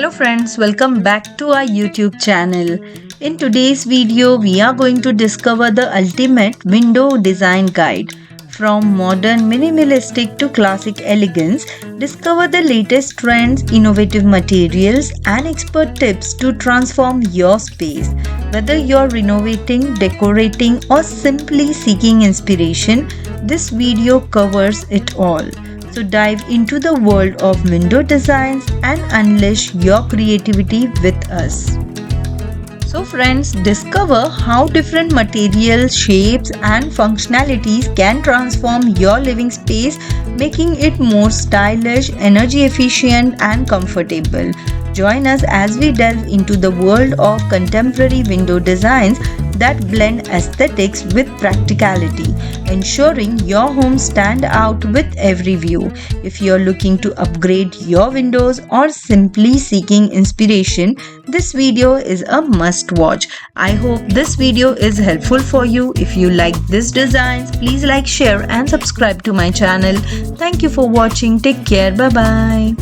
Hello friends, welcome back to our YouTube channel. In today's video, we are going to discover the ultimate window design guide. From modern minimalistic to classic elegance, discover the latest trends, innovative materials and expert tips to transform your space. Whether you're renovating, decorating or simply seeking inspiration, this video covers it all. So dive into the world of window designs and unleash your creativity with us. So friends, discover how different materials, shapes and functionalities can transform your living space, making it more stylish, energy efficient and comfortable. Join us as we delve into the world of contemporary window designs that blend aesthetics with practicality, ensuring your home stand out with every view. If you're looking to upgrade your windows or simply seeking inspiration, this video is a must watch. I hope this video is helpful for you. If you like these designs, please like, share and subscribe to my channel. Thank you for watching. Take care. Bye bye.